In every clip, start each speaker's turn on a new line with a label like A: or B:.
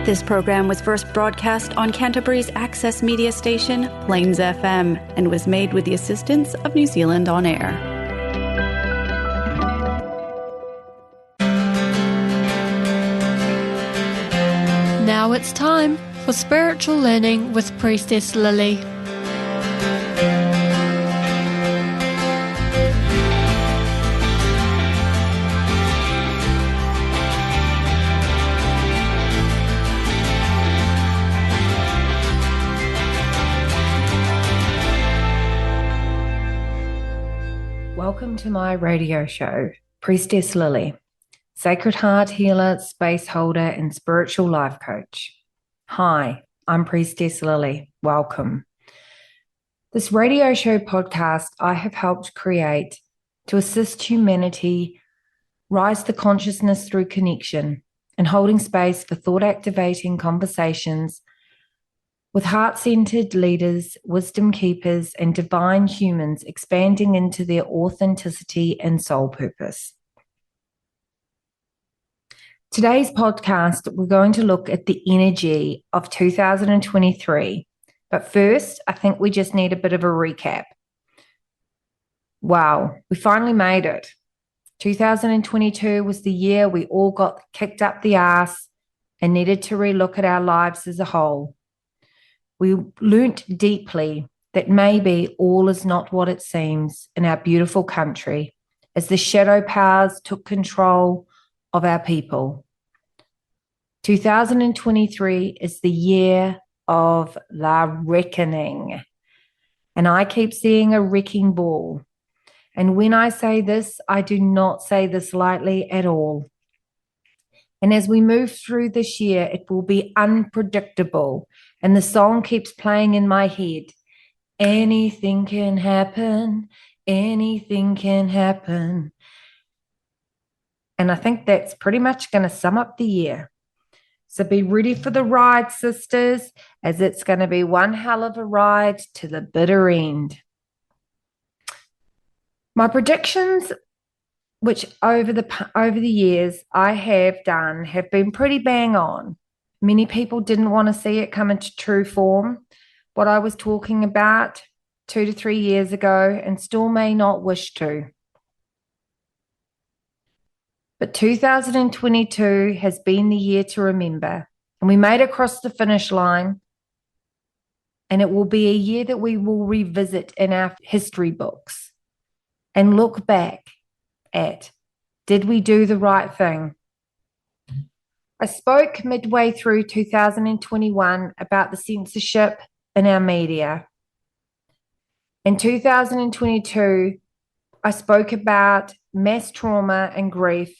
A: This program was first broadcast on Canterbury's access media station, Plains FM, and was made with the assistance of New Zealand On Air.
B: Now it's time for Spiritual Learning with Priestess Lilly.
C: Welcome to my radio show, Priestess Lilly, Sacred Heart Healer, Space Holder, and Spiritual Life Coach. Hi, I'm Priestess Lilly. Welcome. This radio show podcast I have helped create to assist humanity rise the consciousness through connection and holding space for thought-activating conversations with heart-centered leaders, wisdom keepers, and divine humans expanding into their authenticity and soul purpose. Today's podcast, we're going to look at the energy of 2023. But first, I think we just need a bit of a recap. Wow, we finally made it. 2022 was the year we all got kicked up the arse and needed to relook at our lives as a whole. We learnt deeply that maybe all is not what it seems in our beautiful country as the shadow powers took control of our people. 2023 is the year of the reckoning. And I keep seeing a wrecking ball. And when I say this, I do not say this lightly at all. And as we move through this year, it will be unpredictable. And the song keeps playing in my head. Anything can happen. Anything can happen. And I think that's pretty much going to sum up the year. So be ready for the ride, sisters, as it's going to be one hell of a ride to the bitter end. My predictions, which over the years I have done, have been pretty bang on. Many people didn't want to see it come into true form, what I was talking about 2 to 3 years ago, and still may not wish to. But 2022 has been the year to remember, and we made it across the finish line, and it will be a year that we will revisit in our history books and look back at, did we do the right thing? I spoke midway through 2021 about the censorship in our media. In 2022, I spoke about mass trauma and grief,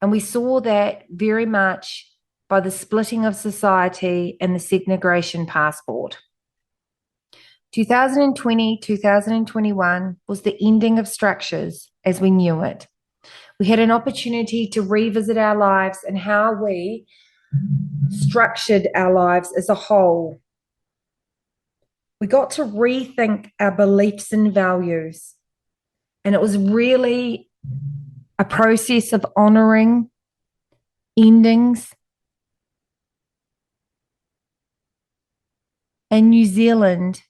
C: and we saw that very much by the splitting of society and the segregation passport. 2020, 2021 was the ending of structures as we knew it. We had an opportunity to revisit our lives and how we structured our lives as a whole. We got to rethink our beliefs and values. And it was really a process of honoring endings. In New Zealand,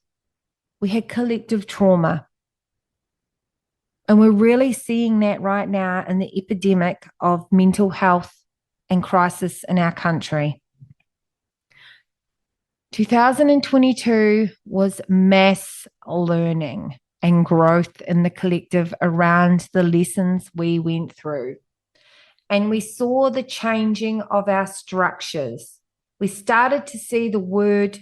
C: we had collective trauma. And we're really seeing that right now in the epidemic of mental health and crisis in our country. 2022 was mass learning and growth in the collective around the lessons we went through. And we saw the changing of our structures. We started to see the word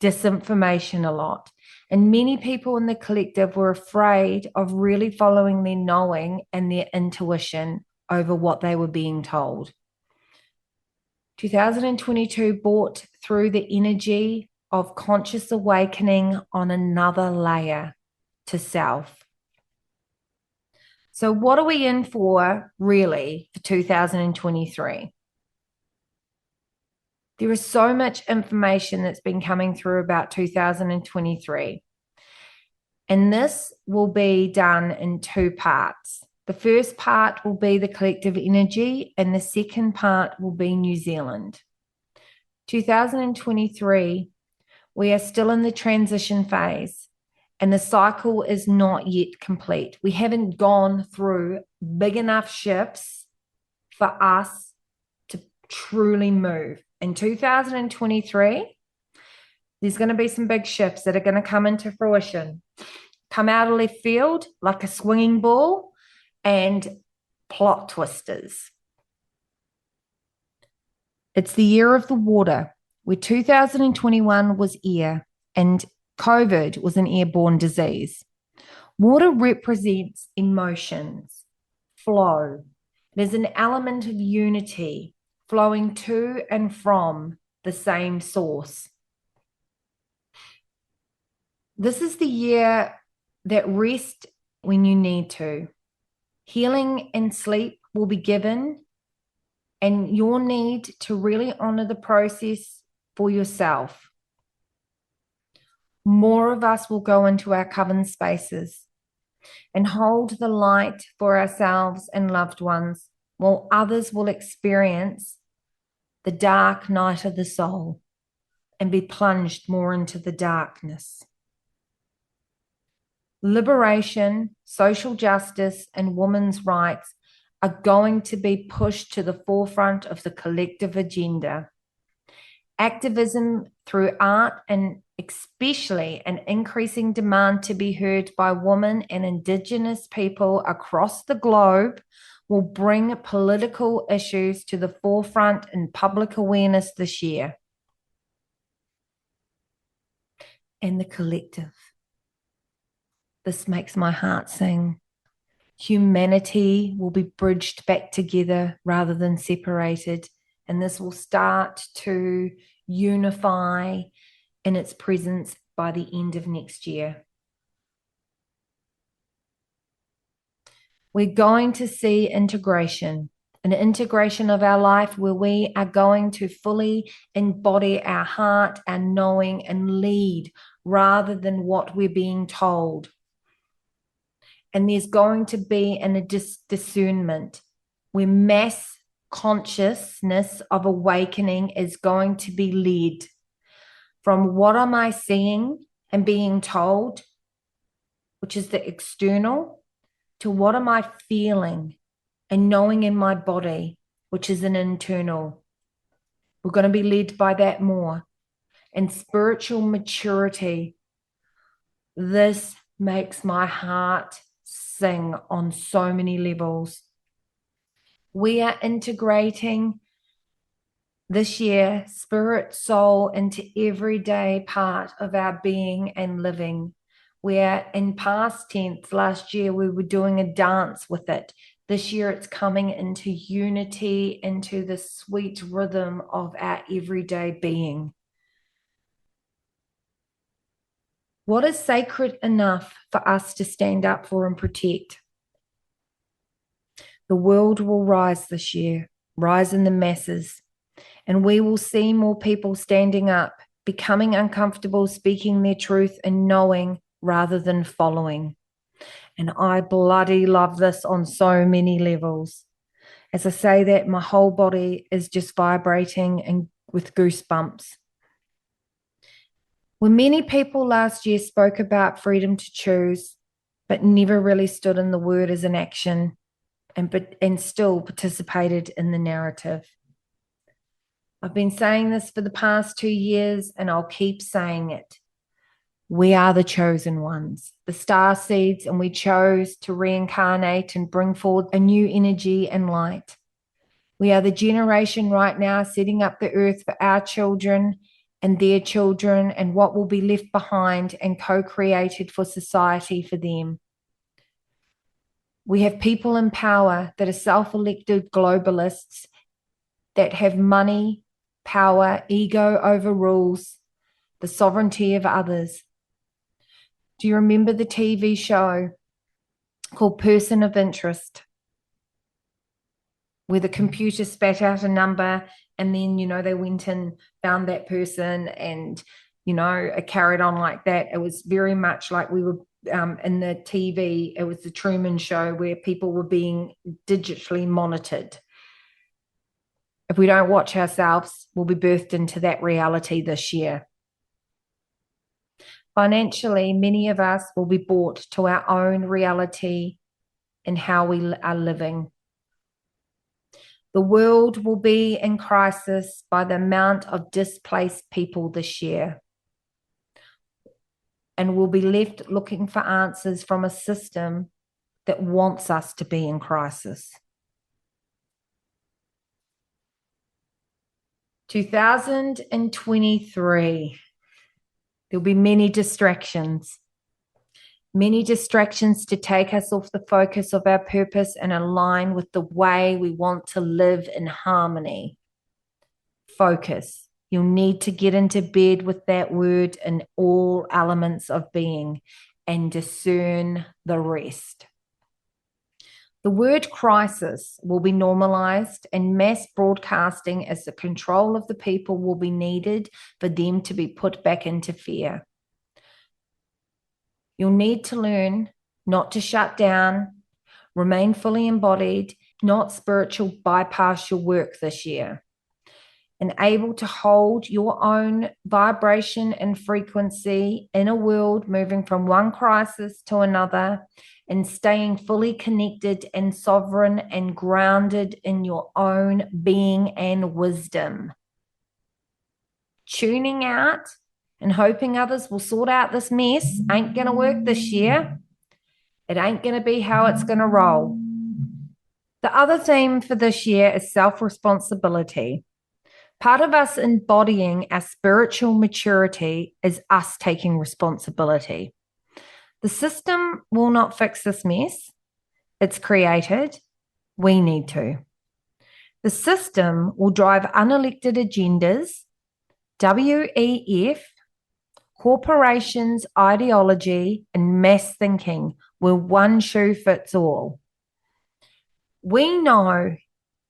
C: disinformation a lot. And many people in the collective were afraid of really following their knowing and their intuition over what they were being told. 2022 brought through the energy of conscious awakening on another layer to self. So what are we in for, really, for 2023? There is so much information that's been coming through about 2023. And this will be done in 2 parts. The first part will be the collective energy, and the second part will be New Zealand. 2023, we are still in the transition phase, and the cycle is not yet complete. We haven't gone through big enough shifts for us to truly move. In 2023, there's going to be some big shifts that are going to come into fruition, come out of left field like a swinging ball, and plot twisters. It's the year of the water, where 2021 was air and COVID was an airborne disease. Water represents emotions, flow. It is an element of unity, flowing to and from the same source. This is the year that rest when you need to. Healing and sleep will be given, and your need to really honor the process for yourself. More of us will go into our coven spaces and hold the light for ourselves and loved ones, while others will experience the dark night of the soul and be plunged more into the darkness. Liberation, social justice, and women's rights are going to be pushed to the forefront of the collective agenda. Activism through art, and especially an increasing demand to be heard by women and Indigenous people across the globe, will bring political issues to the forefront in public awareness this year. And the collective. This makes my heart sing. Humanity will be bridged back together rather than separated, and this will start to unify in its presence by the end of next year. We're going to see integration, an integration of our life where we are going to fully embody our heart, our knowing, and lead rather than what we're being told. And there's going to be a discernment where mass consciousness of awakening is going to be led from what am I seeing and being told, which is the external, to what am I feeling and knowing in my body, which is an internal. We're going to be led by that more. And spiritual maturity, this makes my heart sing on so many levels. We are integrating this year spirit, soul into everyday part of our being and living. Where in past tense, last year we were doing a dance with it. This year it's coming into unity, into the sweet rhythm of our everyday being. What is sacred enough for us to stand up for and protect? The world will rise this year, rise in the masses, and we will see more people standing up, becoming uncomfortable, speaking their truth and knowing rather than following. And I bloody love this on so many levels. As I say that, my whole body is just vibrating and with goosebumps. When many people last year spoke about freedom to choose, but never really stood in the word as an action and still participated in the narrative. I've been saying this for the past 2 years, and I'll keep saying it. We are the chosen ones, the star seeds, and we chose to reincarnate and bring forward a new energy and light. We are the generation right now setting up the earth for our children and their children, and what will be left behind and co-created for society for them. We have people in power that are self-elected globalists that have money, power, ego overrules the sovereignty of others. Do you remember the TV show called Person of Interest, where the computer spat out a number and then, they went and found that person and, it carried on like that. It was very much like we were in the TV. It was the Truman Show where people were being digitally monitored. If we don't watch ourselves, we'll be birthed into that reality this year. Financially, many of us will be brought to our own reality in how we are living. The world will be in crisis by the amount of displaced people this year. And we'll be left looking for answers from a system that wants us to be in crisis. 2023, there'll be many distractions to take us off the focus of our purpose and align with the way we want to live in harmony. Focus. You'll need to get into bed with that word in all elements of being and discern the rest. The word crisis will be normalized, and mass broadcasting as the control of the people will be needed for them to be put back into fear. You'll need to learn not to shut down, remain fully embodied, not spiritual bypass your work this year, and able to hold your own vibration and frequency in a world moving from one crisis to another, and staying fully connected and sovereign and grounded in your own being and wisdom. Tuning out and hoping others will sort out this mess ain't going to work this year. It ain't going to be how it's going to roll. The other theme for this year is self-responsibility. Part of us embodying our spiritual maturity is us taking responsibility. The system will not fix this mess. It's created. We need to. The system will drive unelected agendas, WEF, corporations, ideology, and mass thinking where one shoe fits all. We know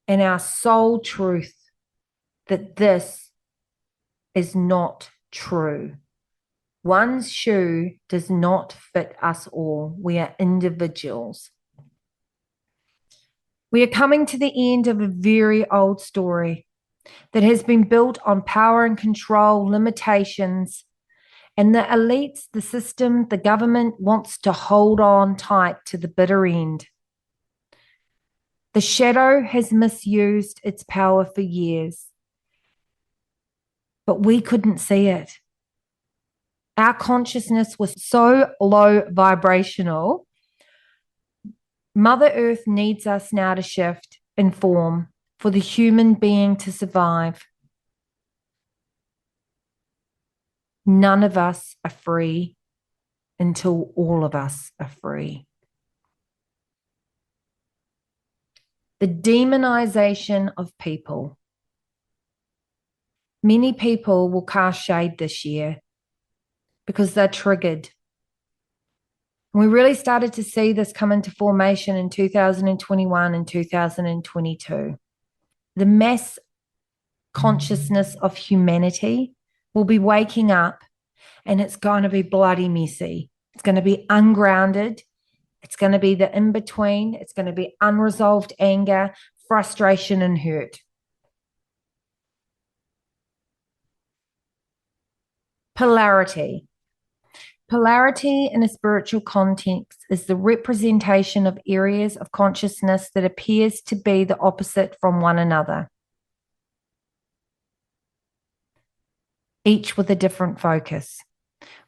C: in our soul truth that this is not true. One's shoe does not fit us all. We are individuals. We are coming to the end of a very old story that has been built on power and control, limitations, and the elites, the system, the government wants to hold on tight to the bitter end. The shadow has misused its power for years, but we couldn't see it. Our consciousness was so low vibrational. Mother Earth needs us now to shift in form for the human being to survive. None of us are free until all of us are free. The demonization of people. Many people will cast shade this year because they're triggered. We really started to see this come into formation in 2021 and 2022. The mass consciousness of humanity will be waking up, and it's going to be bloody messy. It's going to be ungrounded. It's going to be the in-between. It's going to be unresolved anger, frustration, and hurt. Polarity. Polarity in a spiritual context is the representation of areas of consciousness that appears to be the opposite from one another, each with a different focus.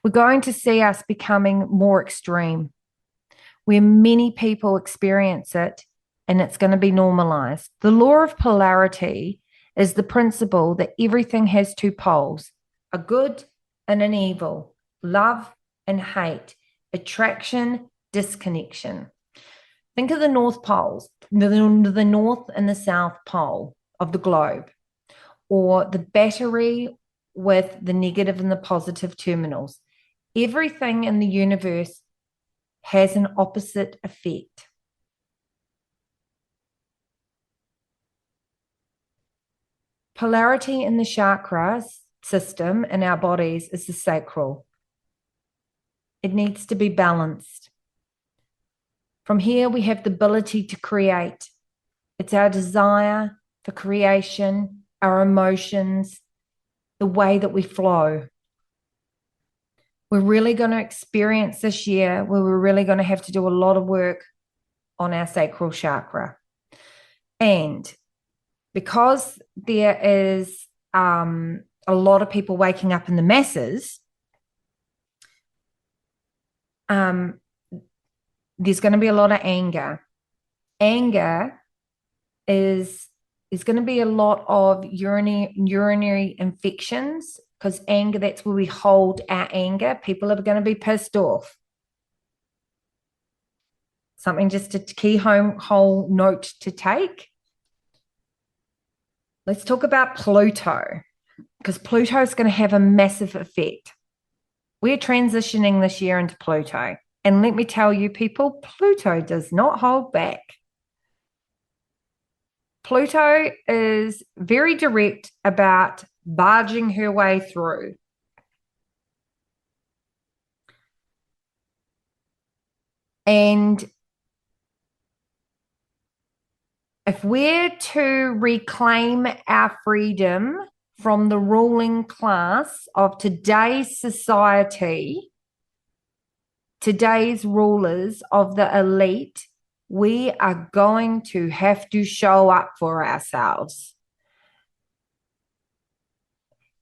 C: We're going to see us becoming more extreme, where many people experience it, and it's going to be normalized. The law of polarity is the principle that everything has two poles, a good and an evil, love and hate, attraction, disconnection. Think of the North Poles, the North and the South Pole of the globe, or the battery with the negative and the positive terminals. Everything in the universe has an opposite effect. Polarity in the chakras system in our bodies is the sacral. It needs to be balanced. From here, we have the ability to create. It's our desire, for creation, our emotions, the way that we flow. We're really going to experience this year where we're really going to have to do a lot of work on our sacral chakra. And because there is a lot of people waking up in the masses, there's going to be a lot of anger. Anger is going to be a lot of urinary infections, because anger, that's where we hold our anger. People are going to be pissed off. Something just a key whole note to take. Let's talk about Pluto, because Pluto is going to have a massive effect. We're transitioning this year into Pluto. And let me tell you, people, Pluto does not hold back. Pluto is very direct about barging her way through. And if we're to reclaim our freedom from the ruling class of today's society, today's rulers of the elite, we are going to have to show up for ourselves.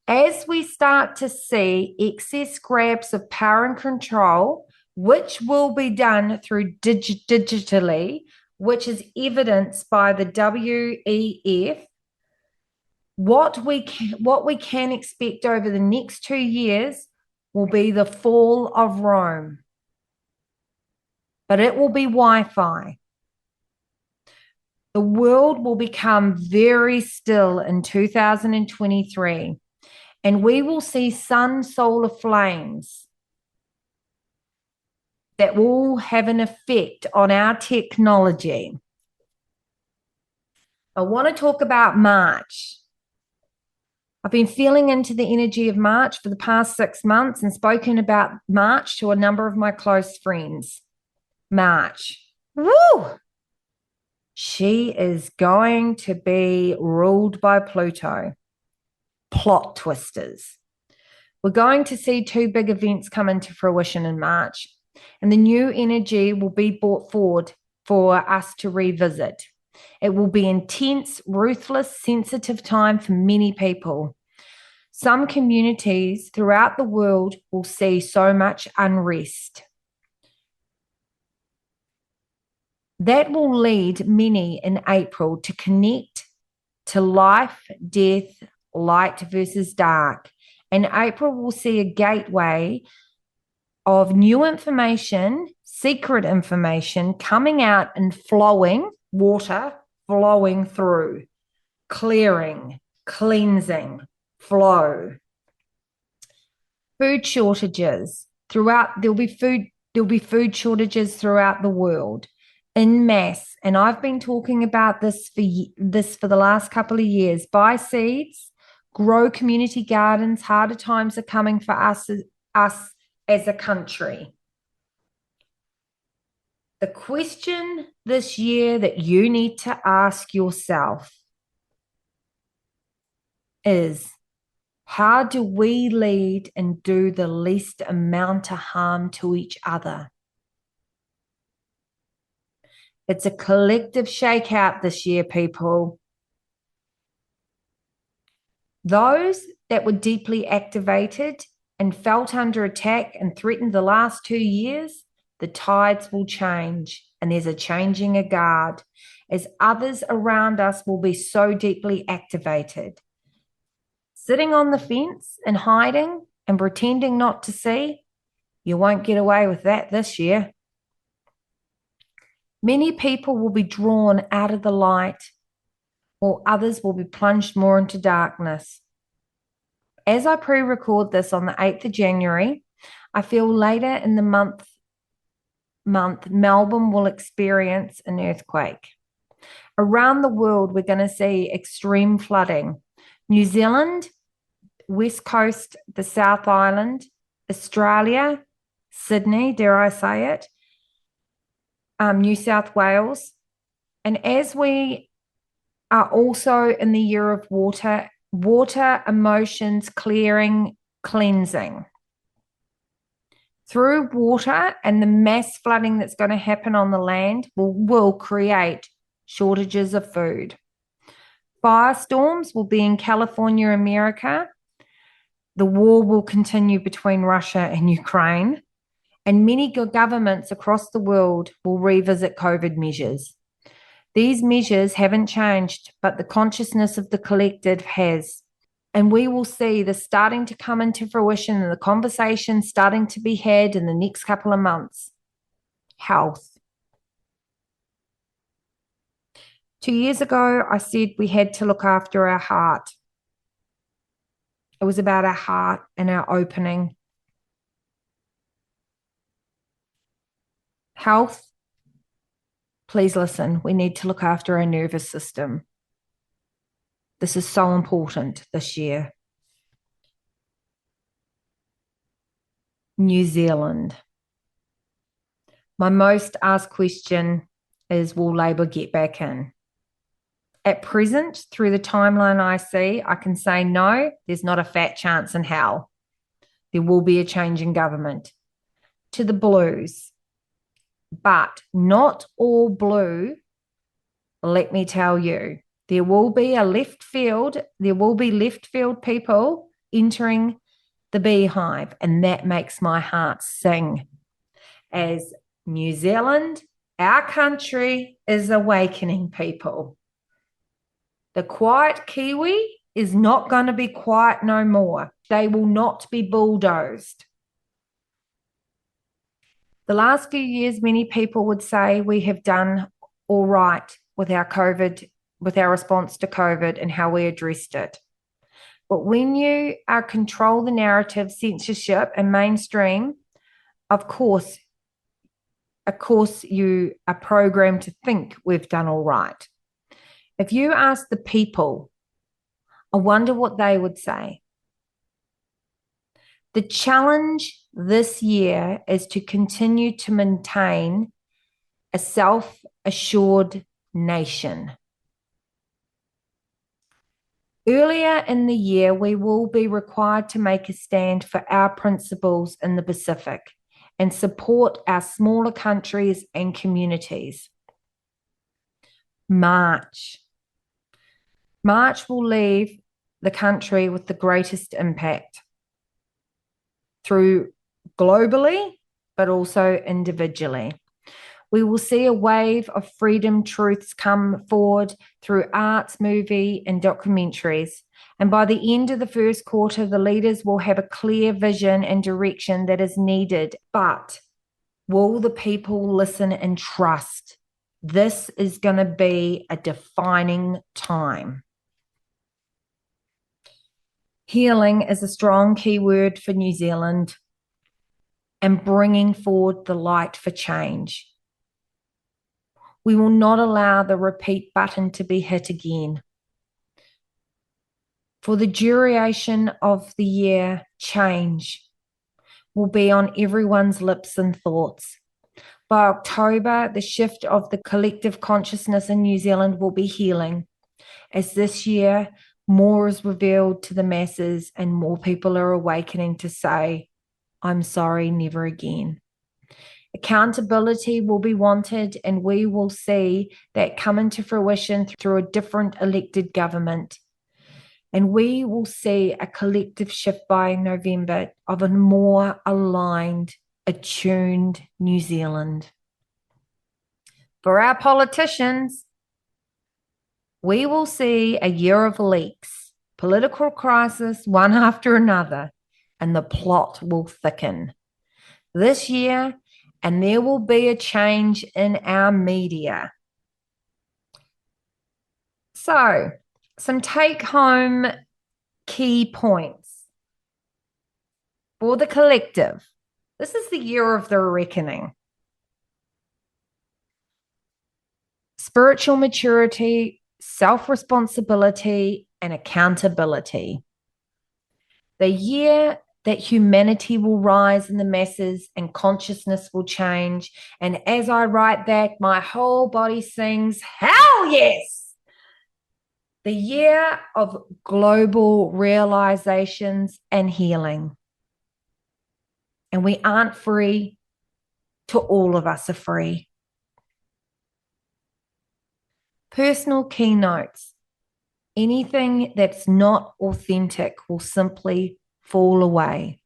C: As we start to see excess grabs of power and control, which will be done through digitally, which is evidenced by the WEF, what we can expect over the next 2 years will be the fall of Rome. But it will be Wi-Fi. The world will become very still in 2023, and we will see solar flames that will have an effect on our technology. I want to talk about March. I've been feeling into the energy of March for the past 6 months and spoken about March to a number of my close friends. March. Woo! She is going to be ruled by Pluto. Plot twisters. We're going to see 2 big events come into fruition in March, and the new energy will be brought forward for us to revisit. It will be intense, ruthless, sensitive time for many people. Some communities throughout the world will see so much unrest. That will lead many in April to connect to life, death, light versus dark. And April will see a gateway of new information, secret information coming out and flowing, water flowing through, clearing, cleansing, flow. Food shortages throughout, there'll be food shortages throughout the world in mass. And I've been talking about this for the last couple of years. Buy seeds, grow community gardens. Harder times are coming for us as a country. The question this year that you need to ask yourself is, how do we lead and do the least amount of harm to each other? It's a collective shakeout this year, people. Those that were deeply activated and felt under attack and threatened the last 2 years, the tides will change, and there's a changing of guard, as others around us will be so deeply activated. Sitting on the fence and hiding and pretending not to see, you won't get away with that this year. Many people will be drawn out of the light, while others will be plunged more into darkness. As I pre-record this on the 8th of January, I feel later in the month, Melbourne will experience an earthquake. Around the world, we're going to see extreme flooding. New Zealand, West Coast, the South Island, Australia, Sydney, dare I say it, New South Wales. And as we are also in the year of water, emotions, clearing, cleansing. Through water and the mass flooding that's going to happen on the land will create shortages of food. Firestorms will be in California, America. The war will continue between Russia and Ukraine. And many governments across the world will revisit COVID measures. These measures haven't changed, but the consciousness of the collective has. And we will see this starting to come into fruition and the conversation starting to be had in the next couple of months. Health. 2 years ago, I said we had to look after our heart. It was about our heart and our opening. Health. Please listen. We need to look after our nervous system. This is so important this year. New Zealand. My most asked question is, will Labour get back in? At present, through the timeline I see, I can say no, there's not a fat chance in hell. There will be a change in government to the Blues. But not all blue, let me tell you. There will be left field people entering the beehive, and that makes my heart sing. As New Zealand, our country, is awakening people. The quiet Kiwi is not going to be quiet no more. They will not be bulldozed. The last few years, many people would say we have done all right with our response to COVID and how we addressed it. But when you control the narrative, censorship, and mainstream, of course, you are programmed to think we've done all right. If you ask the people, I wonder what they would say. The challenge this year is to continue to maintain a self-assured nation. Earlier in the year, we will be required to make a stand for our principles in the Pacific and support our smaller countries and communities. March will leave the country with the greatest impact through globally, but also individually. We will see a wave of freedom truths come forward through arts, movie, and documentaries. And by the end of the first quarter, the leaders will have a clear vision and direction that is needed. But will the people listen and trust? This is going to be a defining time. Healing is a strong key word for New Zealand, and bringing forward the light for change. We will not allow the repeat button to be hit again. For the duration of the year, change will be on everyone's lips and thoughts. By October, the shift of the collective consciousness in New Zealand will be healing, as this year more is revealed to the masses and more people are awakening to say, I'm sorry, never again. Accountability will be wanted, and we will see that come into fruition through a different elected government. And we will see a collective shift by November of a more aligned, attuned New Zealand. For our politicians, we will see a year of leaks, political crisis, one after another, and the plot will thicken. This year, and there will be a change in our media. So, some take-home key points for the collective. This is the year of the reckoning. Spiritual maturity, self-responsibility, and accountability. The year that humanity will rise in the masses and consciousness will change. And as I write that, my whole body sings, hell yes! the year of global realizations and healing. And we aren't free till all of us are free. Personal keynotes. Anything that's not authentic will simply fall away.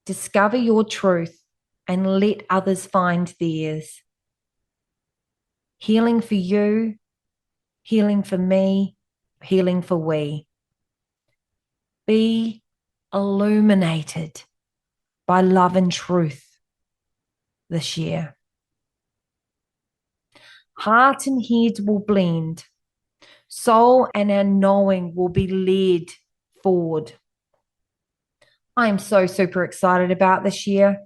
C: Discover your truth and let others find theirs. Healing for you, healing for me, healing for we. Be illuminated by love and truth this year. Heart and head will blend. Soul and our knowing will be led forward. I am so super excited about this year.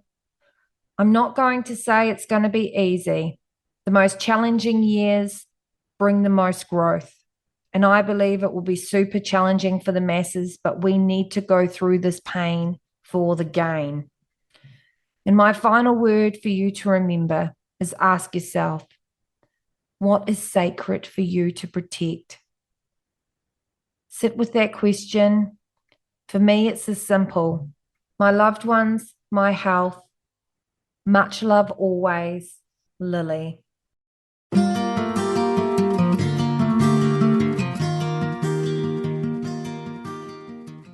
C: I'm not going to say it's going to be easy. The most challenging years bring the most growth. And I believe it will be super challenging for the masses, but we need to go through this pain for the gain. And my final word for you to remember is ask yourself, what is sacred for you to protect? Sit with that question. For me, it's as simple. My loved ones, my health. Much love always, Lily.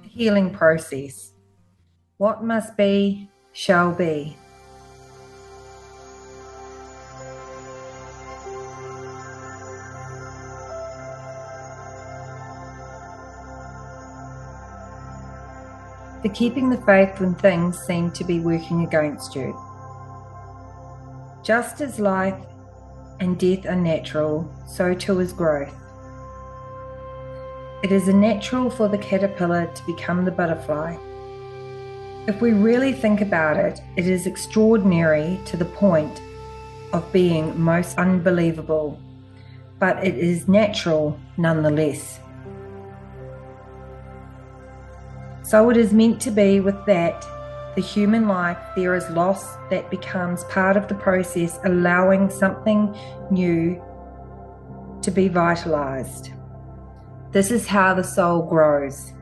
C: Healing process. What must be, shall be. For keeping the faith when things seem to be working against you. Just as life and death are natural, so too is growth. It is natural for the caterpillar to become the butterfly. If we really think about it, it is extraordinary to the point of being most unbelievable, but it is natural nonetheless. So it is meant to be with that, the human life, there is loss that becomes part of the process, allowing something new to be vitalized. This is how the soul grows.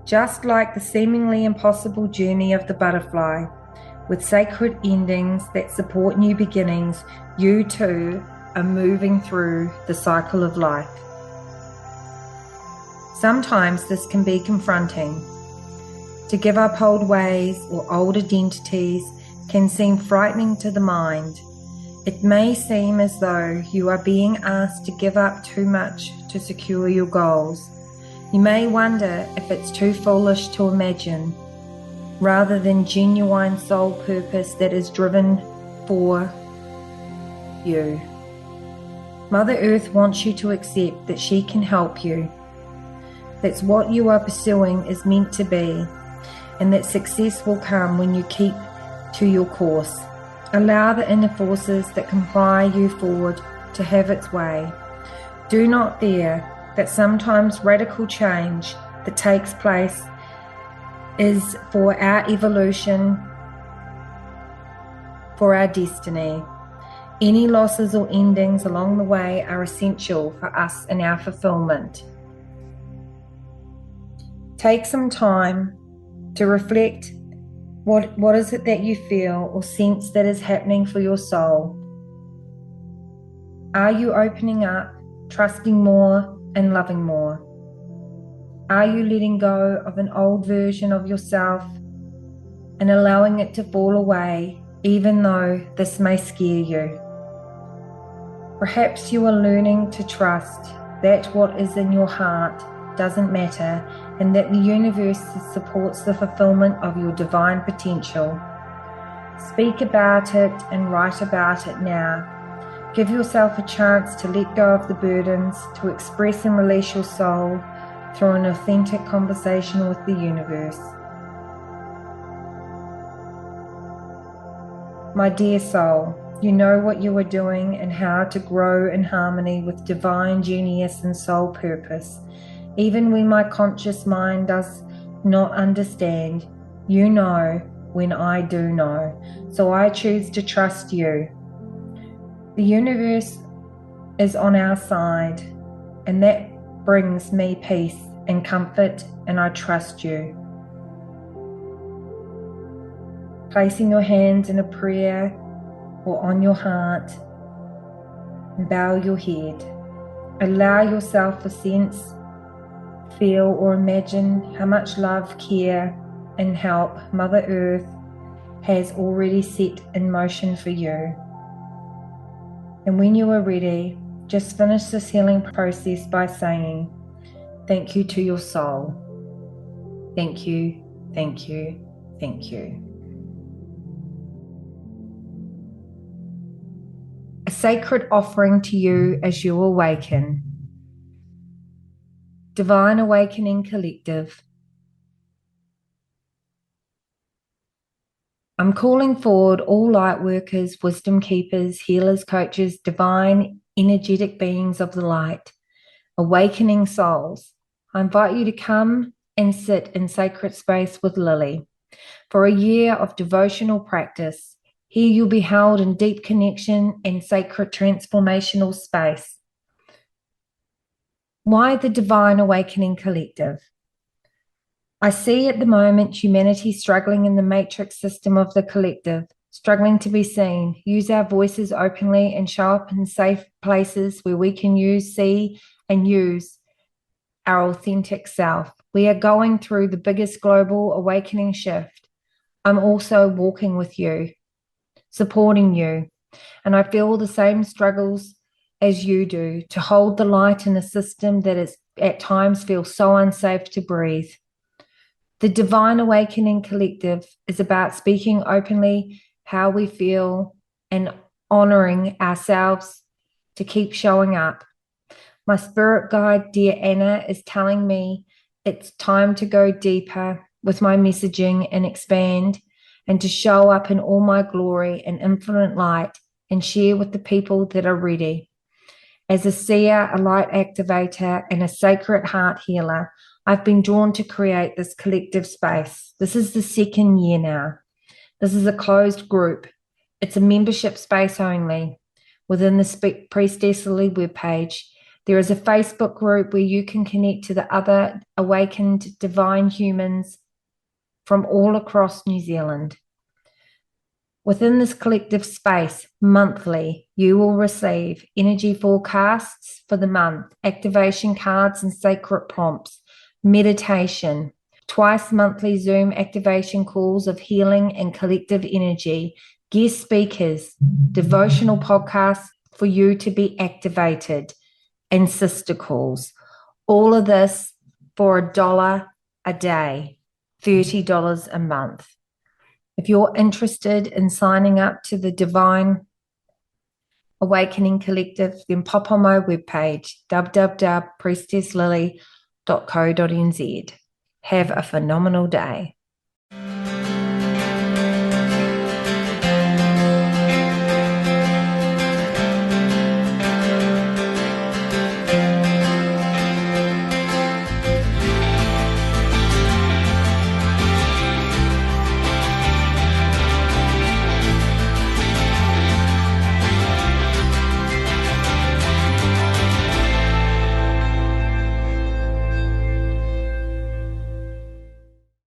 C: Just like the seemingly impossible journey of the butterfly, with sacred endings that support new beginnings, you too are moving through the cycle of life. Sometimes this can be confronting. To give up old ways or old identities can seem frightening to the mind. It may seem as though you are being asked to give up too much to secure your goals. You may wonder if it's too foolish to imagine, rather than genuine soul purpose that is driven for you. Mother Earth wants you to accept that she can help you. That's what you are pursuing is meant to be, and that success will come when you keep to your course. Allow the inner forces that comply you forward to have its way. Do not fear that sometimes radical change that takes place is for our evolution, for our destiny. Any losses or endings along the way are essential for us in our fulfillment. Take some time to reflect what is it that you feel or sense that is happening for your soul. Are you opening up, trusting more and loving more? Are you letting go of an old version of yourself and allowing it to fall away, even though this may scare you? Perhaps you are learning to trust that what is in your heart doesn't matter, and that the universe supports the fulfillment of your divine potential. Speak about it and write about it now. Give yourself a chance to let go of the burdens, to express and release your soul through an authentic conversation with the universe. My dear soul, you know what you are doing and how to grow in harmony with divine genius and soul purpose. Even when my conscious mind does not understand, you know when I do know. So I choose to trust you. The universe is on our side, and that brings me peace and comfort, and I trust you. Placing your hands in a prayer or on your heart, and bow your head. Allow yourself to sense, feel, or imagine how much love, care, and help Mother Earth has already set in motion for you. And when you are ready, just finish this healing process by saying, thank you to your soul. Thank you, thank you, thank you. A sacred offering to you as you awaken. Divine Awakening Collective. I'm calling forward all light workers, wisdom keepers, healers, coaches, divine energetic beings of the light, awakening souls. I invite you to come and sit in sacred space with Lily for a year of devotional practice. Here you'll be held in deep connection and sacred transformational space. Why the Divine Awakening Collective? I see at the moment humanity struggling in the matrix system of the collective, struggling to be seen, use our voices openly and show up in safe places where we can use, see, and use our authentic self. We are going through the biggest global awakening shift. I'm also walking with you, supporting you, and I feel the same struggles as you do to hold the light in a system that is at times feels so unsafe to breathe. The Divine Awakening Collective is about speaking openly how we feel and honoring ourselves to keep showing up. My spirit guide, dear Anna, is telling me it's time to go deeper with my messaging and expand, and to show up in all my glory and infinite light and share with the people that are ready. As a seer, a light activator, and a sacred heart healer, I've been drawn to create this collective space. This is the second year now. This is a closed group. It's a membership space only. Within the Priestess Lilly webpage, there is a Facebook group where you can connect to the other awakened divine humans from all across New Zealand. Within this collective space, monthly, you will receive energy forecasts for the month, activation cards and sacred prompts, meditation, twice monthly Zoom activation calls of healing and collective energy, guest speakers, devotional podcasts for you to be activated, and sister calls. All of this for $1 a day, $30 a month. If you're interested in signing up to the Divine Awakening Collective, then pop on my webpage, www.priestesslilly.co.nz. Have a phenomenal day.